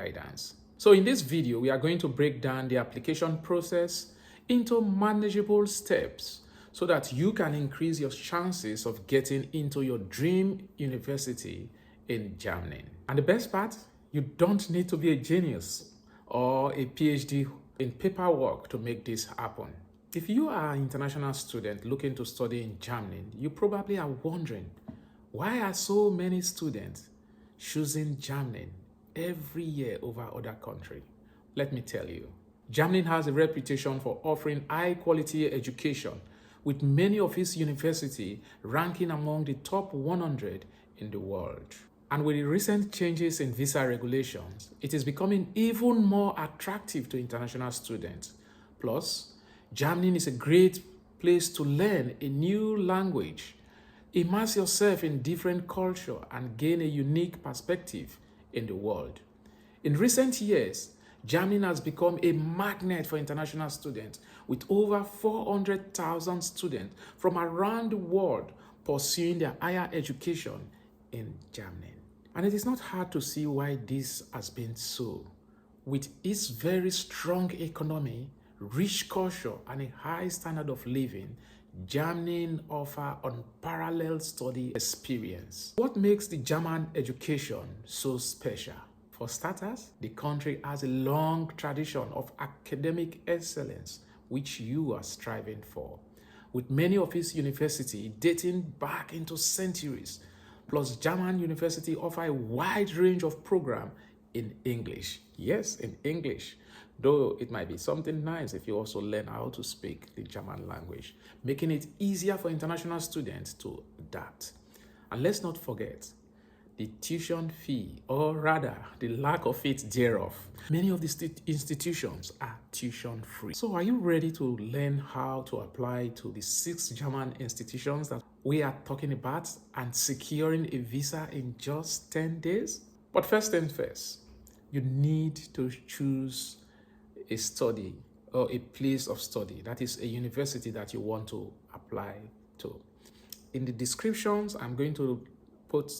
guidance. So in this video, we are going to break down the application process into manageable steps so that you can increase your chances of getting into your dream university in Germany. And the best part, you don't need to be a genius or a PhD in paperwork to make this happen. If you are an international student looking to study in Germany, you probably are wondering, why are so many students choosing Germany every year over other countries? Let me tell you. Germany has a reputation for offering high-quality education, with many of its universities ranking among the top 100 in the world. And with the recent changes in visa regulations, it is becoming even more attractive to international students. Plus, Germany is a great place to learn a new language, immerse yourself in different culture, and gain a unique perspective in the world. In recent years, Germany has become a magnet for international students, with over 400,000 students from around the world pursuing their higher education in Germany. And it is not hard to see why this has been so. With its very strong economy, rich culture, and a high standard of living, Germany offers unparalleled study experience. What makes the German education so special? For starters, the country has a long tradition of academic excellence, which you are striving for, with many of its universities dating back into centuries. Plus, German universities offer a wide range of programs in English. Yes, in English. Though it might be something nice if you also learn how to speak the German language, making it easier for international students to adapt. And let's not forget the tuition fee, or rather the lack of it thereof. Many of the institutions are tuition free. So are you ready to learn how to apply to the 6 German institutions that we are talking about and securing a visa in just 10 days? But first things first, you need to choose a study or a place of study, that is a university that you want to apply to. In the descriptions, I'm going to put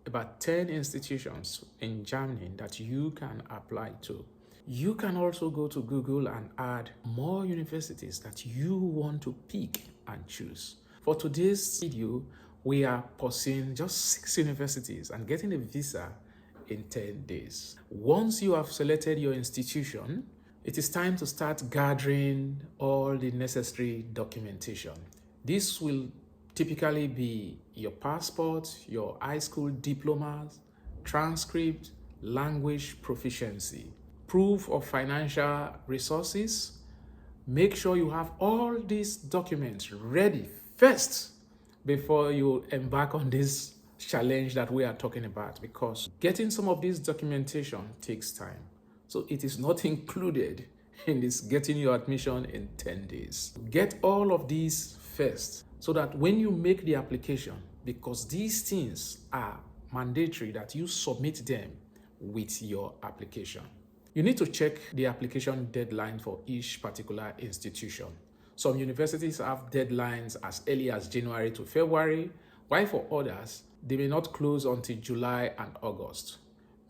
about 10 institutions in Germany that you can apply to. You can also go to Google and add more universities that you want to pick and choose. For today's video, we are pursuing just 6 universities and getting a visa in 10 days. Once you have selected your institution, it is time to start gathering all the necessary documentation. This will typically be your passport, your high school diplomas, transcript, language proficiency, proof of financial resources. Make sure you have all these documents ready first before you embark on this challenge that we are talking about, because getting some of this documentation takes time. So it is not included in this getting your admission in 10 days. Get all of these first so that when you make the application, because these things are mandatory that you submit them with your application. You need to check the application deadline for each particular institution. Some universities have deadlines as early as January to February, while for others, they may not close until July and August.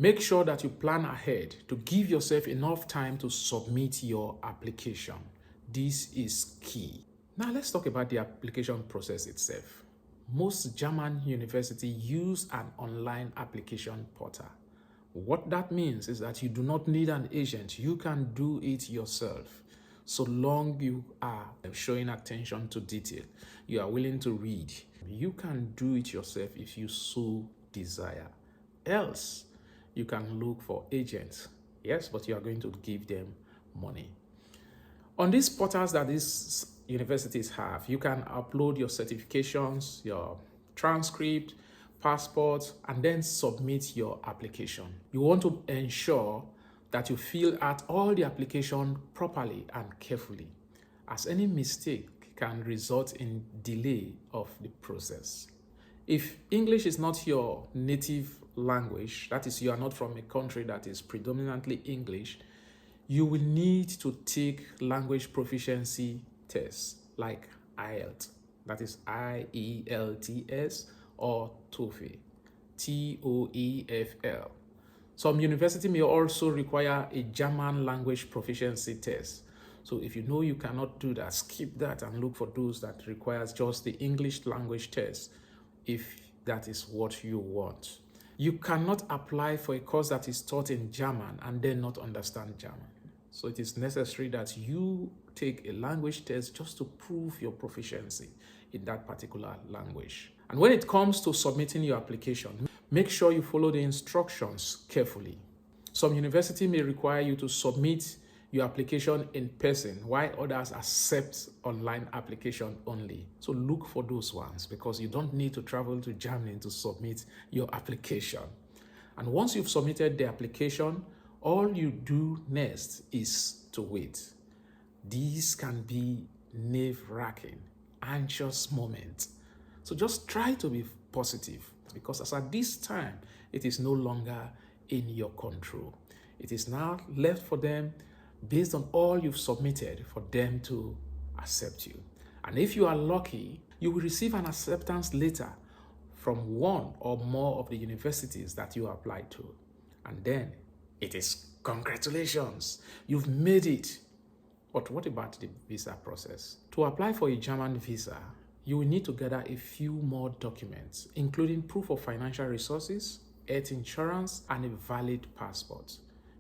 Make sure that you plan ahead to give yourself enough time to submit your application. This is key. Now let's talk about the application process itself. Most German universities use an online application portal. What that means is that you do not need an agent. You can do it yourself, so long you are showing attention to detail, you are willing to read. You can do it yourself if you so desire. Else, you can look for agents. Yes, but you are going to give them money. On these portals that these universities have, you can upload your certifications, your transcript, passport, and then submit your application. You want to ensure that you fill out all the application properly and carefully, as any mistake can result in delay of the process. If English is not your native language, that is, you are not from a country that is predominantly English, you will need to take language proficiency tests like IELTS, that is IELTS, or TOEFL, TOEFL. Some university may also require a German language proficiency test. So if you know you cannot do that, skip that and look for those that requires just the English language test if that is what you want. You cannot apply for a course that is taught in German and then not understand German. So it is necessary that you take a language test just to prove your proficiency in that particular language. And when it comes to submitting your application, make sure you follow the instructions carefully. Some university may require you to submit your application in person, while others accept online application only. So look for those ones because you don't need to travel to Germany to submit your application. And once you've submitted the application, all you do next is to wait. These can be nerve-wracking, anxious moments. So just try to be positive because as at this time, it is no longer in your control. It is now left for them, based on all you've submitted, for them to accept you. And if you are lucky, you will receive an acceptance letter from one or more of the universities that you applied to. And then it is congratulations, you've made it. But what about the visa process? To apply for a German visa, you will need to gather a few more documents, including proof of financial resources, health insurance, and a valid passport.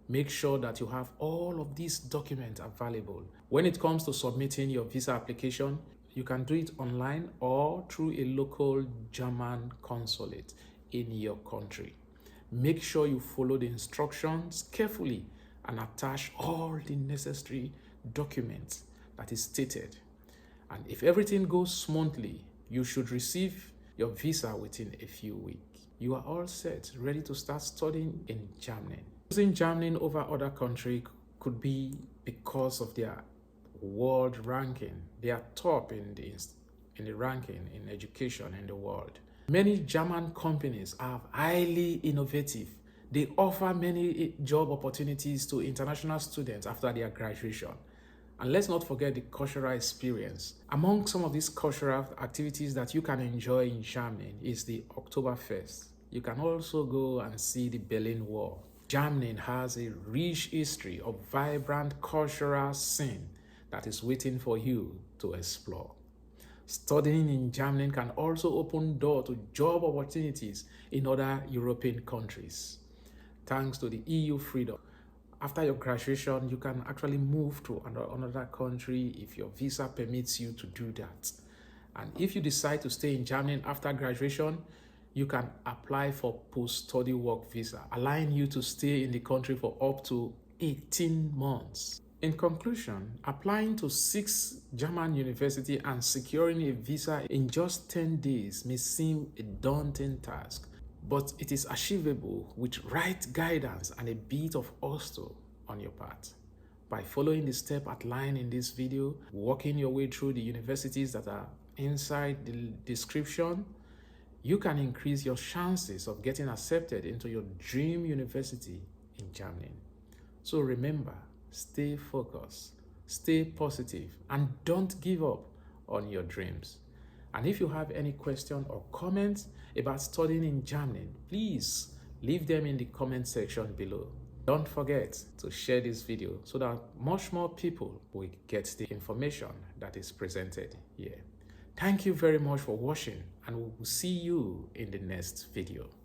Make sure that you have all of these documents available. When it comes to submitting your visa application, you can do it online or through a local German consulate in your country. Make sure you follow the instructions carefully and attach all the necessary documents that is stated. And if everything goes smoothly, you should receive your visa within a few weeks. You are all set, ready to start studying in Germany. Choosing Germany over other countries could be because of their world ranking. They are top in the ranking in education in the world. Many German companies are highly innovative. They offer many job opportunities to international students after their graduation. And let's not forget the cultural experience. Among some of these cultural activities that you can enjoy in Germany is the Oktoberfest. You can also go and see the Berlin Wall. Germany has a rich history of vibrant cultural scene that is waiting for you to explore. Studying in Germany can also open doors to job opportunities in other European countries. Thanks to the EU freedom. After your graduation, you can actually move to another country if your visa permits you to do that. And if you decide to stay in Germany after graduation, you can apply for post-study work visa, allowing you to stay in the country for up to 18 months. In conclusion, applying to 6 German universities and securing a visa in just 10 days may seem a daunting task, but it is achievable with right guidance and a bit of hustle on your part. By following the steps outlined in this video, working your way through the universities that are inside the description, you can increase your chances of getting accepted into your dream university in Germany. So remember, stay focused, stay positive, and don't give up on your dreams. And if you have any question or comments about studying in Germany, please leave them in the comment section below. Don't forget to share this video so that much more people will get the information that is presented here. Thank you very much for watching, and we will see you in the next video.